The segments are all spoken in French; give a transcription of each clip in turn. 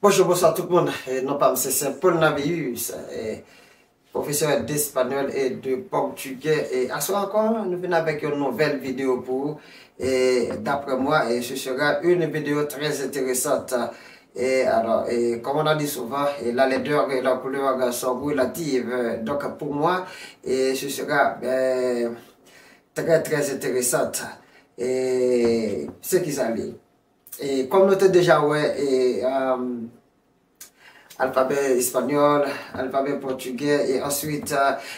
Bonjour, bonsoir tout le monde. Non pas, c'est Paul Navius, professeur d'espagnol et de portugais. Et à ce soir encore, nous venons avec une nouvelle vidéo pour vous. Et d'après moi, ce sera une vidéo très intéressante. Et alors, comme on a dit souvent, la laideur et la couleur sont relatives. Donc pour moi, ce sera très intéressante. Et ce qui s'allie. Et comme nous avons déjà ouais, alphabet espagnol, alphabet portugais, et ensuite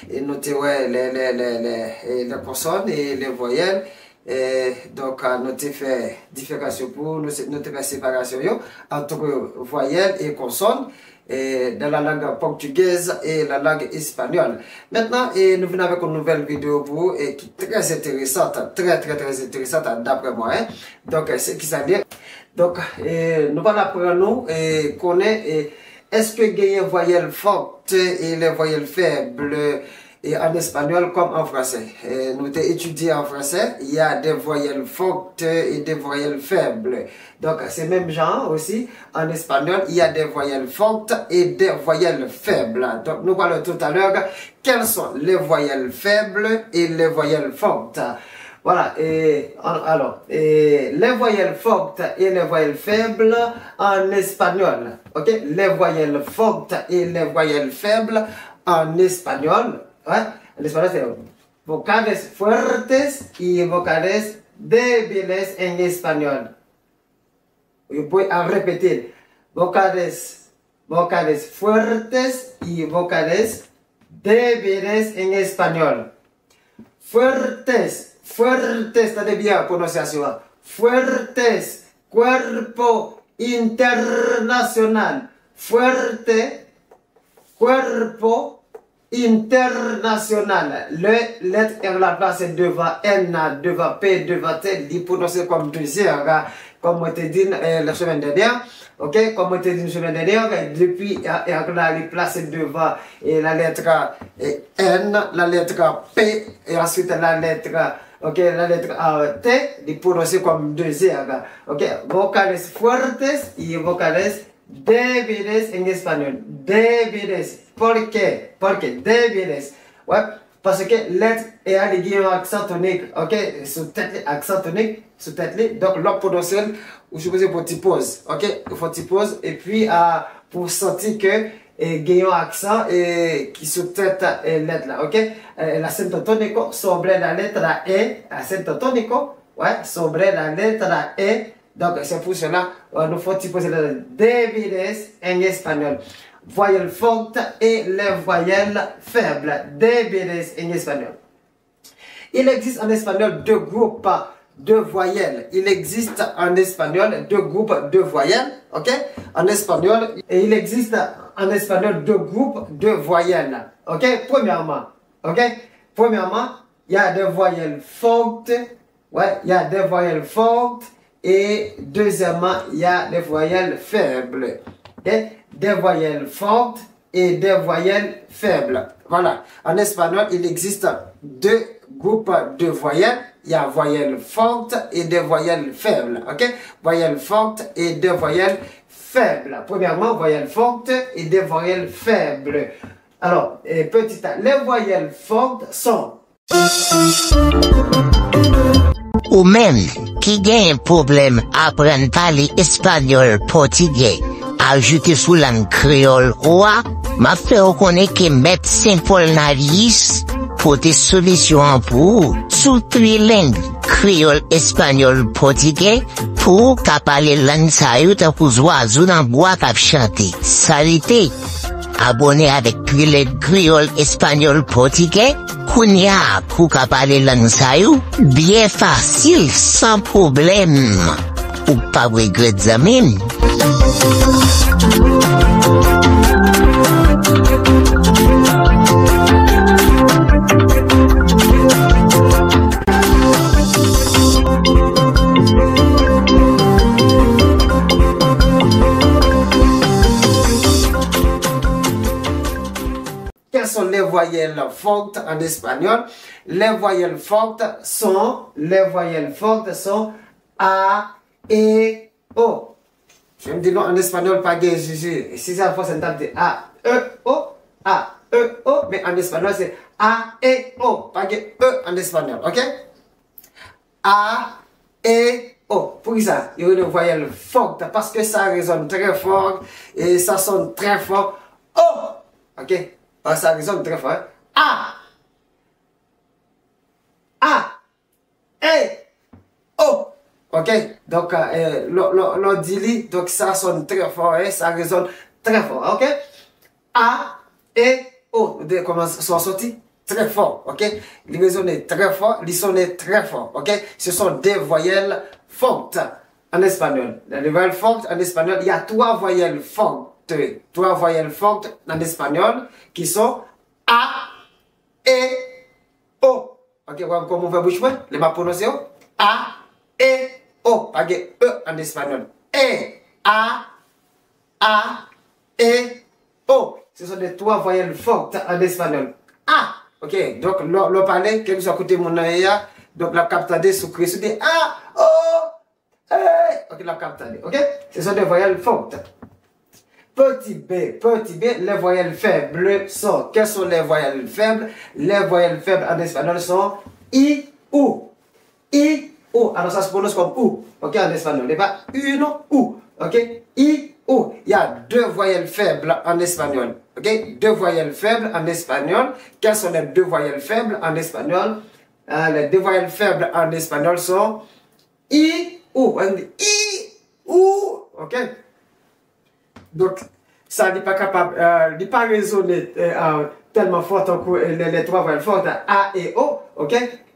nous avons ouais, les consonnes et les voyelles. Et donc nous avons fait différenciation pour nous avons fait séparation entre voyelles et consonnes dans la langue portugaise et la langue espagnole. Maintenant, nous venons avec une nouvelle vidéo pour vous et qui est très intéressante, très intéressante d'après moi. Hein. Donc, c'est qui ça dit. Donc, nous allons apprendre nous connaître est-ce que il y a voyelles fortes et les voyelles faibles et en espagnol comme en français. Nous avons étudié en français, il y a des voyelles fortes et des voyelles faibles. Donc, c'est même genre aussi. En espagnol, il y a des voyelles fortes et des voyelles faibles. Donc, nous parlons tout à l'heure quelles sont les voyelles faibles et les voyelles fortes. Voilà, alors, les voyelles fortes et les voyelles faibles en espagnol. Ok, les voyelles fortes et les voyelles faibles en espagnol. Ouais, en espagnol, c'est vocales fuertes y vocales débiles en espagnol. Yo voy a repetir. Vocales fuertes y vocales débiles en espagnol. Fuertes, está bien pronunciación. Fuertes, cuerpo internacional. Fuerte, cuerpo international. Le lettre R la place devant N, devant P, devant T, dit prononcé comme deuxième, comme on te dit la semaine dernière. Ok, comme on te dit la semaine dernière, depuis R la place devant la lettre N, la lettre P, et ensuite la lettre ok, la lettre T, dit prononcé comme deuxième. Ok, vocales fuertes y vocales débiles en espagnol. Débiles. ¿Por qué? Porque débiles. Ouais, parce que lettre est à un accent tonique. Ok, sous-tête, accent tonique, sous-tête. Donc, l'on prononce, ou je vous ai pour pause. Ok, il faut pause. Et puis, pour sentir que il y a un accent qui sous-tête lettre là. Ok, l'accent tonique sobre la lettre E. Accent tonique, ouais, sobre la lettre E. Donc, c'est pour cela, nous faut poser les débiles en espagnol. Voyelles fortes et les voyelles faibles. Débiles en espagnol. Il existe en espagnol deux groupes de voyelles. Il existe en espagnol deux groupes de voyelles. Ok? En espagnol, et il existe en espagnol deux groupes de voyelles. Ok? Premièrement, il y a des voyelles fortes. Ouais, il y a des voyelles fortes. Et deuxièmement, il y a des voyelles faibles. Okay? Des voyelles fortes et des voyelles faibles. Voilà. En espagnol, il existe deux groupes de voyelles. Il y a voyelles fortes et des voyelles faibles. Ok? Voyelles fortes et des voyelles faibles. Premièrement, voyelles fortes et des voyelles faibles. Alors, petit a, les voyelles fortes sont... Ou même qui gagne un problème à apprendre parler espagnol portugais, ajouter sous langue créole, m'a fait reconnaître que médecin Paul Navius pour des solutions pour sous trois langues, créole, espagnol, portugais, pour qu'à parler langue ça y est pour oiseaux dans bois qu'à chanter. Salité. Abonné avec les créole, espagnol, portugais, Kounia pour qu'à parler langue ça y est, bien facile, sans problème. Ou pas regretter même. Quelles sont les voyelles fortes en espagnol? Les voyelles fortes sont A, E, O. Je me dis non, en espagnol, pas gay, si ça force, c'est de A, E, O, A, E, O, mais en espagnol, c'est A, E, O, pas gay, E en espagnol, ok? A, E, O. Pour ça, il y a une voyelle forte parce que ça résonne très fort et ça sonne très fort. O, ok? Ça résonne très fort. A, A, E, O. Ok, donc l'on dit donc ça sonne très fort, hein, ça résonne très fort, ok? A, E, O, comment sont sortis? Très fort, ok? Ils résonnent très fort, ils sonnent très fort, ok? Ce sont des voyelles fortes en espagnol. Les voyelles fortes en espagnol, il y a trois voyelles fortes en espagnol qui sont A, E, O. Ok, comment on fait bouche moi? Les ma prononcer A, E, O, pas E en espagnol. E, A, E, O. Ce sont des trois voyelles fortes en espagnol. A, ok, donc le parler, quel soit côté mon oeil, donc la captade sous créé, des A, O, E. Ok, la captade, ok? Ce sont des voyelles fortes. Petit b, les voyelles faibles sont, quelles sont les voyelles faibles? Les voyelles faibles en espagnol sont I, U. I, U. Alors ça se prononce comme OU. Ok, en espagnol. Et pas une OU. Ok, I, U. Il y a deux voyelles faibles en espagnol. Ok, deux voyelles faibles en espagnol. Quelles sont les deux voyelles faibles en espagnol? Les deux voyelles faibles en espagnol sont I, U. I, U. Ok. Donc, ça n'est pas capable, n'est pas résonner tellement fort que les trois voyelles fortes A et O, ok?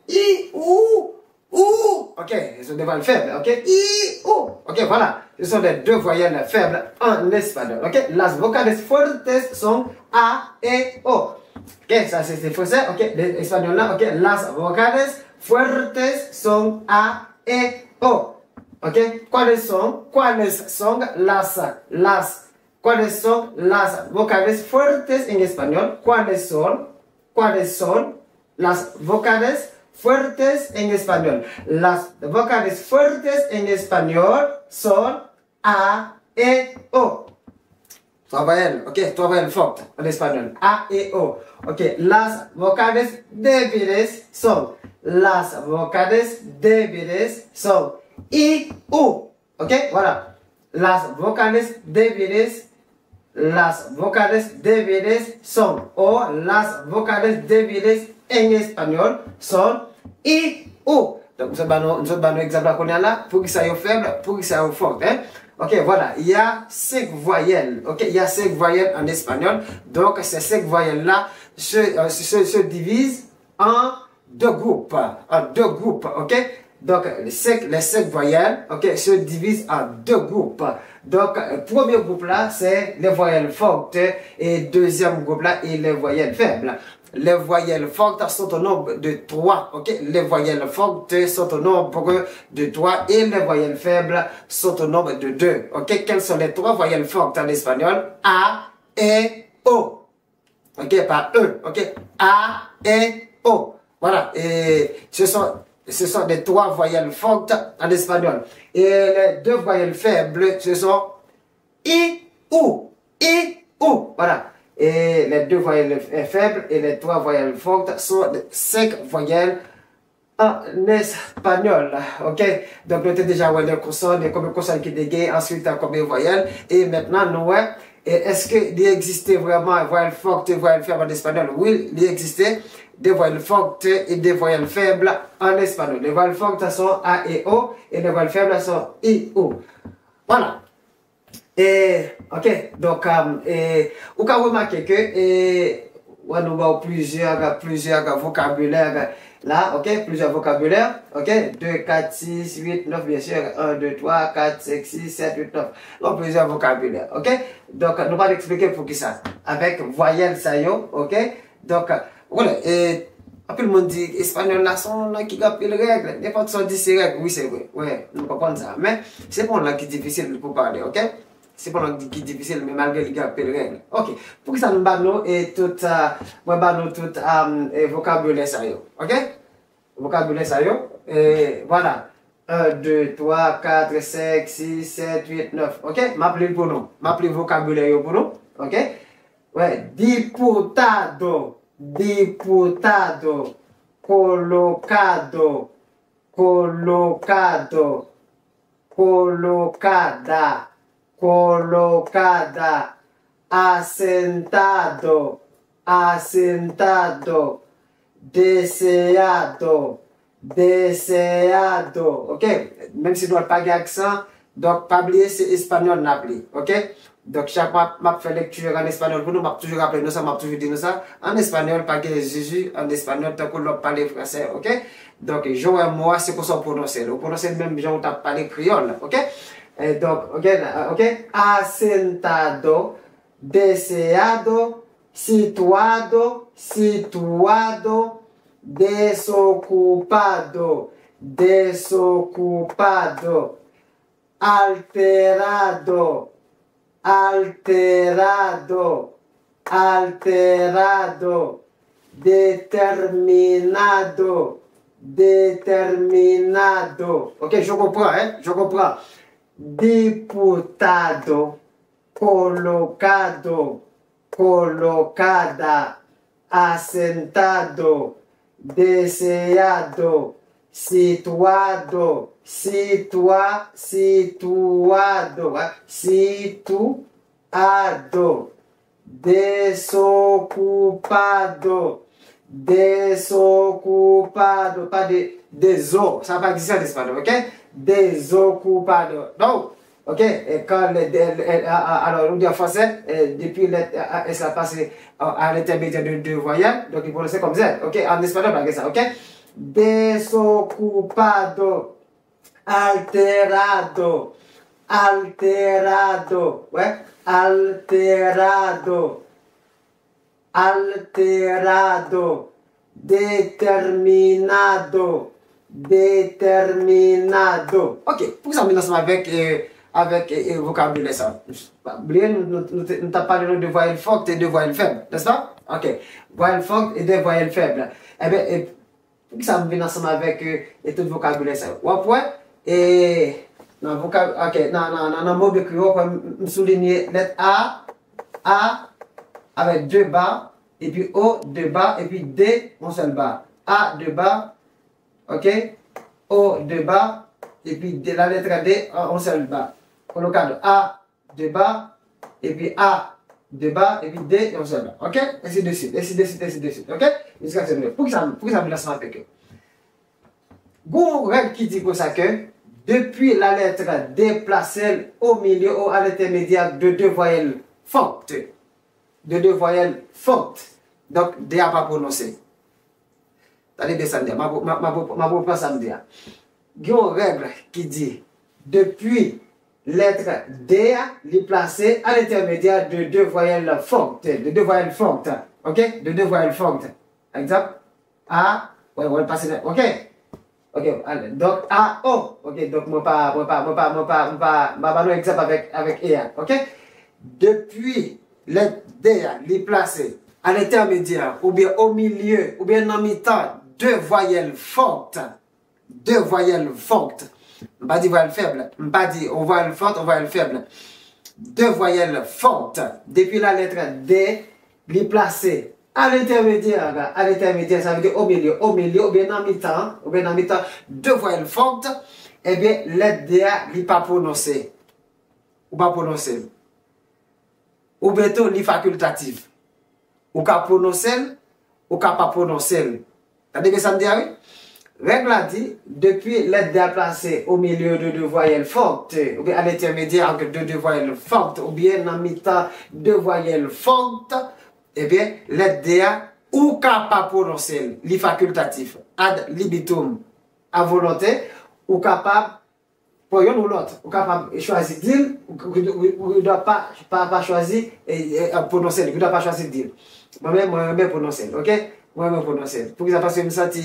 I, U, ok, ce sont des voyelles faibles, ok? I, U, ok, voilà, ce sont les deux voyelles faibles en espagnol, ok? Las vocales fuertes sont A et O, ok, ça c'est français, ok? L'espagnol là, ok? Las vocales fuertes sont A et O. Ok, ¿cuáles son las vocales fuertes en español? ¿Cuáles son las vocales fuertes en español? Las vocales fuertes en español son A, E, O. Trois voyelles, ok, trois voyelles fortes en espagnol. A, E, O. Ok, las vocales débiles son I, U. Ok, voilà. Las vocales débiles son, o las vocales débiles en espagnol son I, U. Donc, nous avons un exemple là pour que ça soit faible, pour que ça soit fort. Hein? Ok, voilà. Il y a 5 voyelles. Ok, il y a 5 voyelles en espagnol. Donc, ces 5 voyelles-là se divisent en deux groupes. Ok? Donc, les 5 voyelles, ok, se divisent en deux groupes. Donc, le premier groupe là, c'est les voyelles fortes et le deuxième groupe là, est les voyelles faibles. Les voyelles fortes sont au nombre de 3, ok? Les voyelles fortes sont au nombre de 3 et les voyelles faibles sont au nombre de 2, ok? Quelles sont les 3 voyelles fortes en espagnol? A, E, O. Ok, pas E, ok? A, E, O. Voilà, et ce sont des 3 voyelles fortes en espagnol. Et les 2 voyelles faibles, ce sont I, U. Voilà. Et les 2 voyelles faibles et les 3 voyelles fortes sont 5 voyelles en espagnol. Ok. Donc, nous avons déjà vu les consonnes, combien de consonnes qui dégagent, ensuite combien de voyelles. Et maintenant, nous voyons, est-ce qu'il existait vraiment des voyelles fortes et voyelles faibles en espagnol? Oui, il existait des voyelles fortes et des voyelles faibles en espagnol. Les voyelles fortes sont A et O et les voyelles faibles sont I, U. Voilà. Et, ok, donc, vous pouvez remarquer que, on a plusieurs vocabulaires là, ok, plusieurs vocabulaires, ok, 2, 4, 6, 8, 9, bien sûr, 1, 2, 3, 4, 5, 6, 7, 8, 9, donc plusieurs vocabulaires, ok, donc, nous allons expliquer pour qui ça, avec voyelles ça y est, ok, donc, voilà, et, après le monde dit, espagnol là, sont là qui rappellent les règles, n'importe sont 10 règles, oui, c'est vrai, ouais, nous comprenons ça, mais, c'est pour là qui est difficile pour parler, ok. C'est pas qui est difficile, mais malgré les gars, les règles. Ok. Pour que ça nous banne et tout, vocabulaire ça y est. Ok? Vocabulaire ça y est. Et voilà. 1, 2, 3, 4, 5, 6, 7, 8, 9. Ok? M'appelez pour nous. M'appelez vocabulaire pour nous. Ok? Ouais. Diputado. Diputado. Colocado. Colocado. Colocada. Colocada. Asentado. Asentado. Deseado. Deseado. Ok? Même si nous n'avons pas d'accent, donc pas oublier c'est espagnol n'appli. Ok? Donc chaque fois m'a fait lecture en espagnol pour nous, m'a toujours rappelé nous ça, m'a toujours dit nous ça. En espagnol, pas que Jésus, en espagnol, tant qu'on l'a parlé français. Ok? Donc, Joël moi, c'est pour ça prononcer. On prononce même gens qui parlé créole. Ok? Et donc, ok? Asentado, deseado, situado, situado, desocupado, desocupado, alterado, alterado, alterado, determinado, determinado. Ok, je comprends, hein? Je comprends. Diputado, colocado, colocada, assentado, deseado, situado, situado, situado, desocupado, desocupado, pas deso, ça va pas exister en espagnol, ok? Desocupado. Donc, ok, et quand alors, on dit en français, depuis ça passe à l'intermédiaire de deux voyelles, donc il prononce comme ça, ok? En espagnol, pas ça, ok? Desocupado, alterado, alterado, ouais, alterado, alterado, determinado, determinado. Ok, pour ça, nous sommes avec vocabulaire ça. Oubliez, nous t'avons parlé de voyelles fortes et de voyelles faibles, n'est-ce pas? Ok, voyelles fortes et de voyelles faibles. Eh bien, pour ça, nous venons ensemble avec tout le vocabulaire ça. Ou après, et dans vocabulaire, ok, dans mot de créole, on souligner lettre A avec deux barres, et puis O, deux barres, et puis D, un seul barre. A, deux barres, ok, O, deux barres, et puis la lettre D, un seul barre. Colocado A, deux barres, et puis A, deux barres, et puis D, un seul barre. Ok, ainsi de suite, ainsi de suite, ainsi de suite. Ok, jusqu'à ce moment. Pour que ça me laisse avec eux. Gon règle qui dit comme ça que depuis la lettre D placée au milieu ou à l'intermédiaire de deux voyelles fortes. De deux voyelles fortes. Donc, D a pas prononcé. Allez descendre. Ma pas samedi. Il y a une règle qui dit depuis lettre D est placée à l'intermédiaire de deux voyelles fortes. De deux voyelles fortes. Ok? De deux voyelles fortes. Exemple. A. Ouais, on va passer là. Ok? Ok, allez. Donc, A, O. Ok, donc, moi pas exemple avec EA. Ok? Depuis lettre D est placée à l'intermédiaire, ou bien au milieu, ou bien en mi-temps, deux voyelles fortes. Deux voyelles fortes. On pas dit voyelle faible. On pas dit on voyelle forte, on voyelle faible. Deux voyelles fortes. Depuis la lettre D, les placées à l'intermédiaire, ça veut dire au milieu, ou bien en mi-temps, deux voyelles fortes, eh bien, lettre D, n'est pas prononcée. Ou pas prononcée. Ou bientôt, les facultatif. Ou qu'à prononcer, ou qu'à pas prononcer. T'as-tu que ça me dit, oui? Règle a dit, depuis lettre D placée au milieu de deux voyelles fortes, ou bien à l'intermédiaire de deux voyelles fortes, ou bien en mi-temps, deux voyelles fortes, eh bien, lettre D ou qu'à pas prononcer, les facultatif, ad libitum, à volonté, ou capable, pour une ou l'autre, ou capable de choisir dire, ou ne doit pas choisir et prononcer, ou ne doit pas choisir dire. Moi-même prononcer, ok? Moi-même prononcer. Pour que ça passe, je me sens,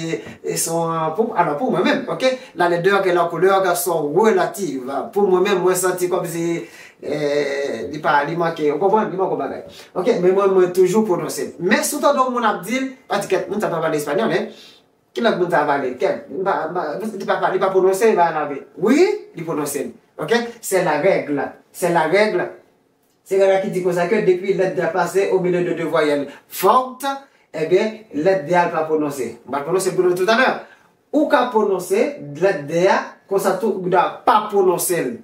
alors pour moi-même, ok? Là, les deux couleurs sont relatives. Pour moi-même, moi, je sens comme si, il manque, on comprend, il manque au bagage. Ok? Mais moi, toujours prononcer. Mais surtout, donc, mon abdil, parce que, nous, ça pas parler espagnol, hein? Qui l'a bon parler? Quel? Il pas prononcer, il va en avoir. Oui, il prononce. Ok? C'est la règle. C'est la règle. C'est la règle qui dit comme ça que depuis lettre D placée au milieu de deux voyelles fortes, eh bien, lettre D pas prononcer. On va prononcer pour nous tout à l'heure. Ou qu'à prononcer lettre D comme ça tout doit pas prononcer.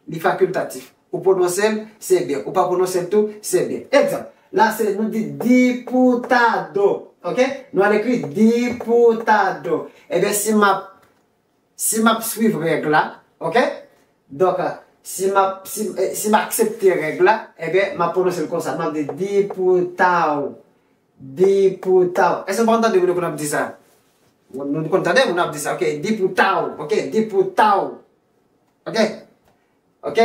Les facultatifs. Ou prononcer, c'est bien. Ou pas prononcer tout, c'est bien. Exemple. Là, c'est nous dit diputado. Ok? Nous on écrit diputado. Eh bien, si ma suivre règle là, ok? Donc, si ma accepte règle là, eh bien, ma prononcer comme ça. Je dis diputado. Diputado. Est-ce que vous entendez qu'on a dit ça? Nous entendez, on a dit ça, ok? Diputado. Ok? Diputado. Ok? Ok?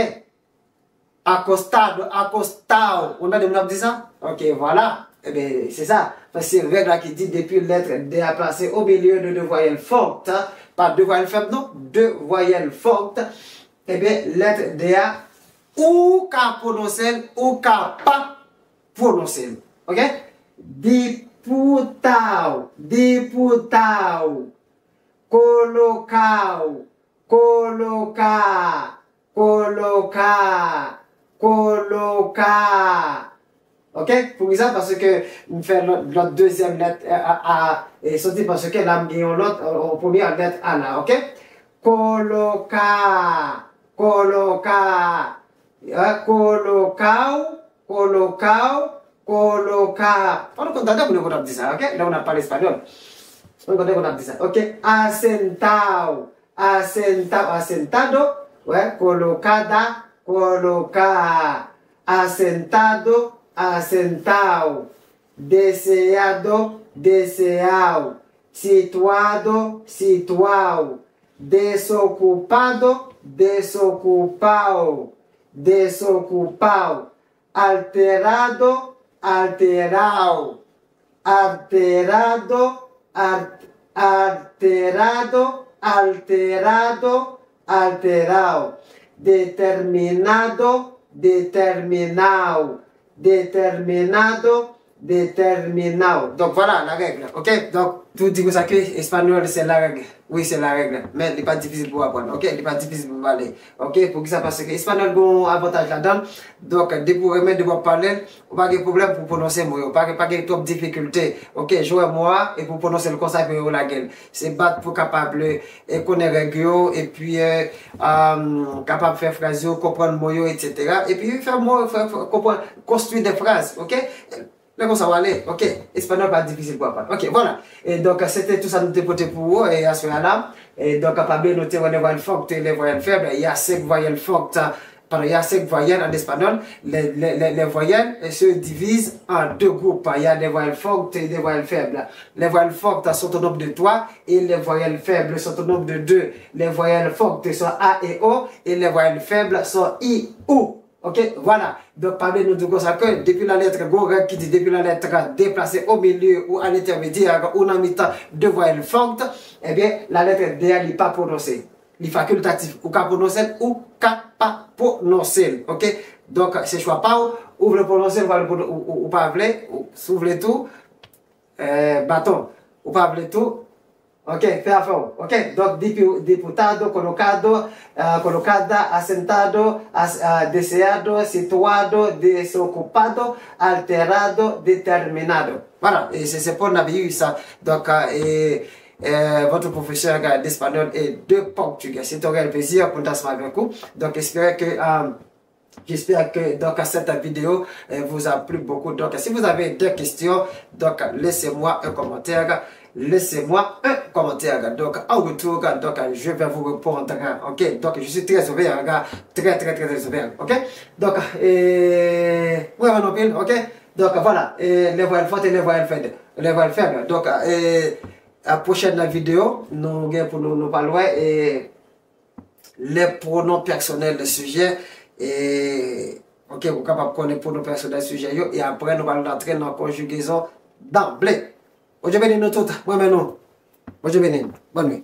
Acostado, acostado. On a dit ça? Ok, voilà. Eh bien, c'est ça. Parce que c'est règle là qui dit depuis lettre D à placer au milieu de deux voyelles fortes. Hein? Pas deux voyelles faibles, non. Deux voyelles fortes. Eh bien, lettre D à ou qu'à prononcer ou qu'à pas prononcer. Ok? Diputado, diputado. Colocado, colocar, colocar, colocar. Ok? Pour ça, parce que nous faisons notre deuxième lettre et sorti parce que là, nous avons l'autre en première lettre A là. Ok? Colocar, colocar, colocao, colocao, colocar. On entend qu'on a dit ça, ok? Là, on a parlé espagnol. On entend qu'on a dit ça. Ok? Asentado, asentado, asentado, ouais, colocada, colocar, asentado, assentado, deseado, deseado, situado, situado, desocupado, desocupado, desocupado, alterado, alterado, alterado, alterado, alterado, alterado, determinado, determinado, determinado, determinado. Donc voilà la règle, ok? Donc tout dit que ça que espagnol c'est la règle. Oui, c'est la règle, mais il n'est pas difficile pour apprendre, ok? Il n'est pas difficile pour parler, ok? Pour que ça passe que l'espagnol a un avantage là-dedans. Donc dès que vous remettez de parler, vous n'avez pas de problème pour prononcer moi, pas de trop de difficultés, ok? Jouez moi et pour prononcer le conseil pour la gueule. C'est battre pour capable et connaître les règles et puis capable de faire phrase, comprendre mots, etc. Et puis faire comprendre, construire des phrases, ok? Là, comme ça va aller, ok? Espagnol pas difficile pour apprendre. Ok, voilà. Et donc, c'était tout ça nous dépoter pour vous et à ce moment-là. Et donc, capable de noter les voyelles fortes et les voyelles faibles. Il y a 5 voyelles fortes. Pardon, il y a 5 voyelles en espagnol. Les voyelles se divisent en 2 groupes. Il y a des voyelles fortes et des voyelles faibles. Les voyelles fortes sont au nombre de 3 et les voyelles faibles sont au nombre de 2. Les voyelles fortes sont A et O et les voyelles faibles sont I, O. Ok, voilà. Donc, parlez-nous de ça que depuis la lettre Gorek qui dit depuis la lettre déplacée au milieu ou à l'intermédiaire ou en mi-temps de voyelles fortes, eh bien, la lettre D n'est pas prononcée. Les facultatifs, ou qu'à prononcer ou qu'à pas prononcer. Ok, donc, c'est choix pas ou le prononcer ou pas voulez, ou s'ouvre tout, bâton, ou pas voulez tout. Ok, fais affaire. Ok, donc diputado, colocado, colocada, assentado, deseado, situado, desocupado, alterado, determinado. Voilà, et c'est pour naviguer ça. Donc, votre professeur d'espagnol et de portugais. C'est un réel plaisir pour t'asseoir avec vous. Donc, j'espère que donc cette vidéo vous a plu beaucoup. Donc, si vous avez des questions, donc laissez-moi un commentaire. Laissez-moi un commentaire. Donc, en retour, donc, je vais vous répondre. Ok, donc, je suis très ouvert, très ouvert. Ok, donc, vraiment pile. Ok, donc, voilà, les voyelles fortes et les voyelles faibles. Les voyelles faibles. Donc, à la prochaine vidéo, nous pour nous parler les pronoms personnels de sujet. Et, ok, vous êtes capable de connaître les pronoms personnels de sujet. Et après, nous allons entrer dans la conjugaison d'emblée. Bonjour béni nous tous, moi-même nous. Bonjour béni, bonne nuit.